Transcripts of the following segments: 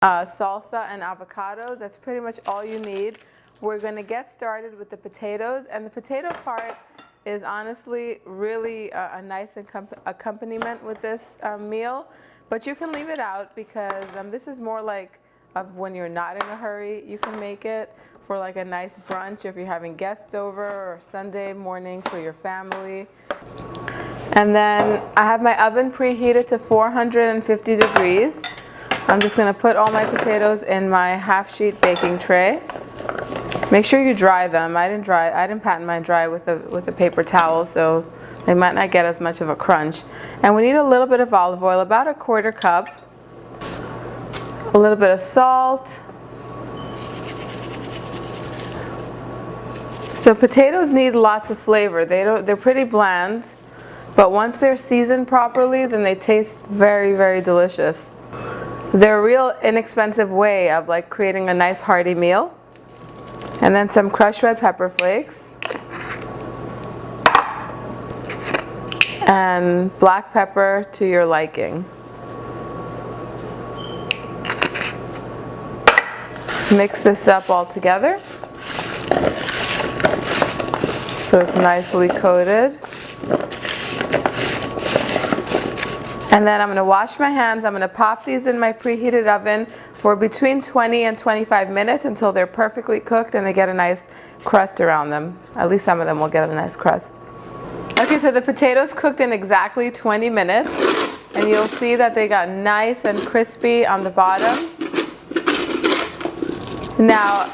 salsa and avocados. That's pretty much all you need. We're going to get started with the potatoes, and the potato part is honestly really a nice accompaniment with this meal, but you can leave it out because this is more like of when you're not in a hurry. You can make it for like a nice brunch if you're having guests over, or Sunday morning for your family. And then I have my oven preheated to 450 degrees. I'm just going to put all my potatoes in my half-sheet baking tray. Make sure you dry them. I didn't pat mine dry with a paper towel, so they might not get as much of a crunch. And we need a little bit of olive oil, about a quarter cup, a little bit of salt. So potatoes need lots of flavor. They're pretty bland, but once they're seasoned properly, then they taste very, very delicious. They're a real inexpensive way of like creating a nice hearty meal. And then some crushed red pepper flakes and black pepper to your liking. Mix this up all together so it's nicely coated. And then I'm going to wash my hands. I'm going to pop these in my preheated oven for between 20 and 25 minutes until they're perfectly cooked and they get a nice crust around them. At least some of them will get a nice crust. Okay, so the potatoes cooked in exactly 20 minutes, and you'll see that they got nice and crispy on the bottom. Now,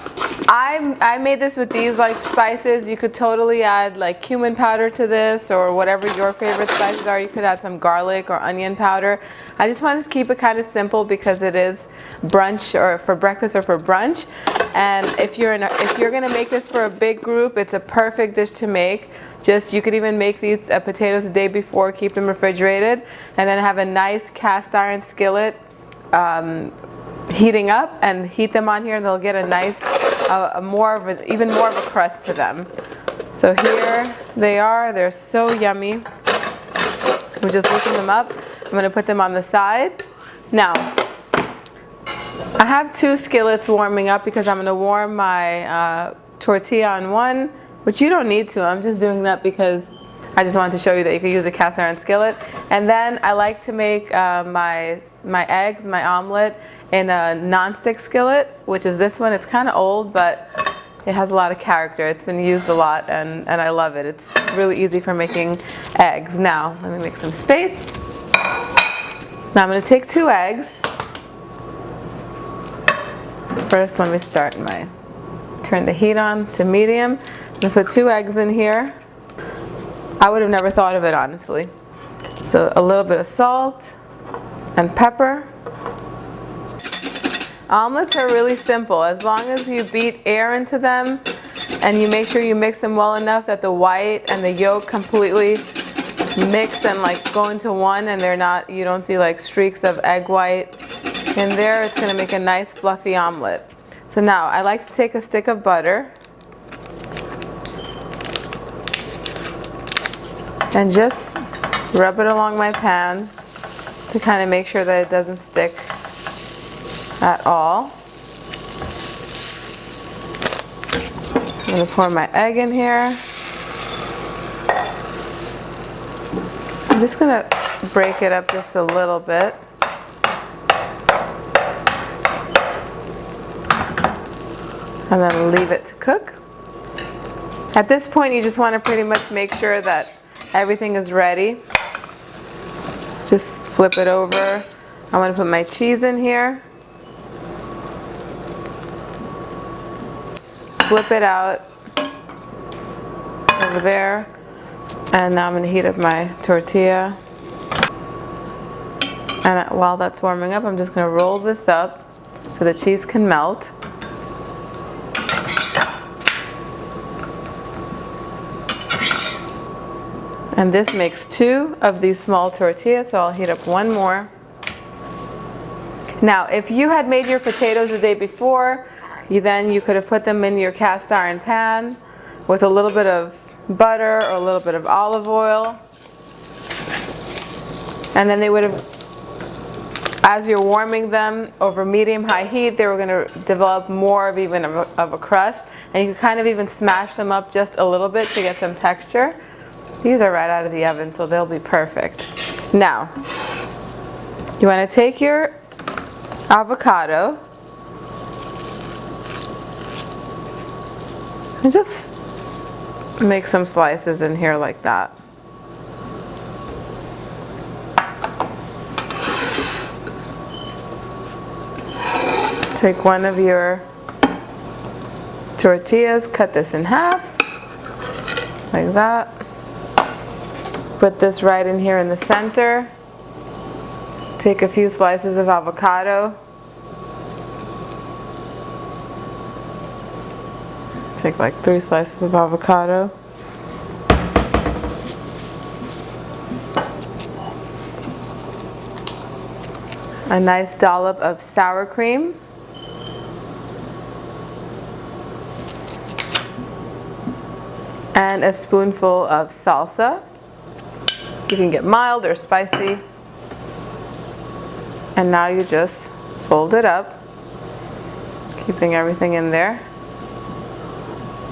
I made this with these like spices. You could totally add like cumin powder to this, or whatever your favorite spices are. You could add some garlic or onion powder. I just wanted to keep it kind of simple because it is brunch, or for breakfast or for brunch. And if you're gonna make this for a big group, it's a perfect dish to make. You could even make these potatoes the day before, keep them refrigerated, and then have a nice cast iron skillet heating up, and heat them on here, and they'll get a nice, even more of a crust to them. So here they are. They're so yummy. We're just looking them up. I'm going to put them on the side. Now, I have two skillets warming up because I'm going to warm my tortilla on one, which you don't need to. I'm just doing that because I just wanted to show you that you can use a cast iron skillet. And then I like to make my eggs, my omelet, in a non-stick skillet, which is this one. It's kind of old, but it has a lot of character. It's been used a lot, and I love it. It's really easy for making eggs. Now, let me make some space. Now I'm going to take 2 eggs. First, let me turn the heat on to medium. I'm going to put 2 eggs in here. I would have never thought of it, honestly. So a little bit of salt and pepper. Omelets are really simple. As long as you beat air into them and you make sure you mix them well enough that the white and the yolk completely mix and like go into one, and you don't see like streaks of egg white in there, it's going to make a nice fluffy omelet. So now I like to take a stick of butter and just rub it along my pan to kind of make sure that it doesn't stick at all. I'm going to pour my egg in here. I'm just going to break it up just a little bit. And then leave it to cook. At this point, you just want to pretty much make sure that everything is ready. Just flip it over. I'm going to put my cheese in here. Flip it out over there, and now I'm going to heat up my tortilla, and while that's warming up, I'm just going to roll this up so the cheese can melt. And this makes 2 of these small tortillas, so I'll heat up 1 more. Now, if you had made your potatoes the day before, you could have put them in your cast iron pan with a little bit of butter or a little bit of olive oil, and then they would have As you're warming them over medium-high heat, they were going to develop more of even of a crust. And you can kind of even smash them up just a little bit to get some texture. These are right out of the oven, so they'll be perfect. Now, you want to take your avocado and just make some slices in here like that. Take one of your tortillas, cut this in half, like that. Put this right in here in the center. Take a few slices of avocado. Take like 3 slices of avocado. A nice dollop of sour cream. And a spoonful of salsa. You can get mild or spicy. And now you just fold it up, keeping everything in there.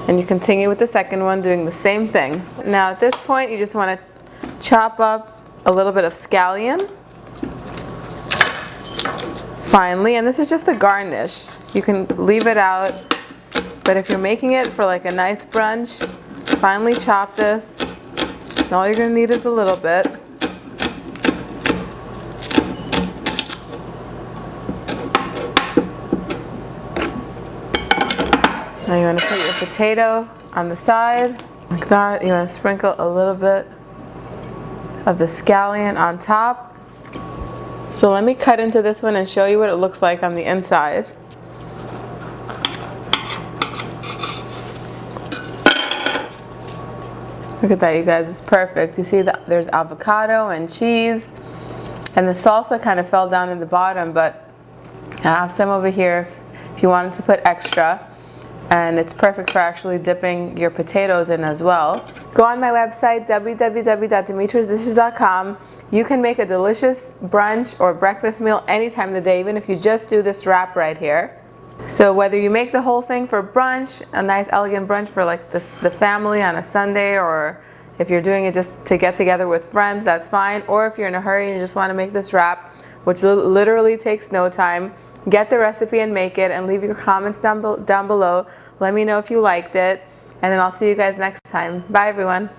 And you continue with the second one, doing the same thing. Now at this point, you just want to chop up a little bit of scallion finely, and this is just a garnish. You can leave it out, but if you're making it for like a nice brunch, finely chop this. And all you're going to need is a little bit. Now you want to put your potato on the side, like that. You want to sprinkle a little bit of the scallion on top. So let me cut into this one and show you what it looks like on the inside. Look at that, you guys, it's perfect. You see that there's avocado and cheese, and the salsa kind of fell down in the bottom, but I have some over here if you wanted to put extra. And it's perfect for actually dipping your potatoes in as well. Go on my website, www.dimitrasdishes.com. You can make a delicious brunch or breakfast meal any time of the day, even if you just do this wrap right here. So whether you make the whole thing for brunch, a nice elegant brunch for like the family on a Sunday, or if you're doing it just to get together with friends, that's fine. Or if you're in a hurry and you just want to make this wrap, which literally takes no time, get the recipe and make it, and leave your comments down below. Let me know if you liked it, and then I'll see you guys next time. Bye everyone.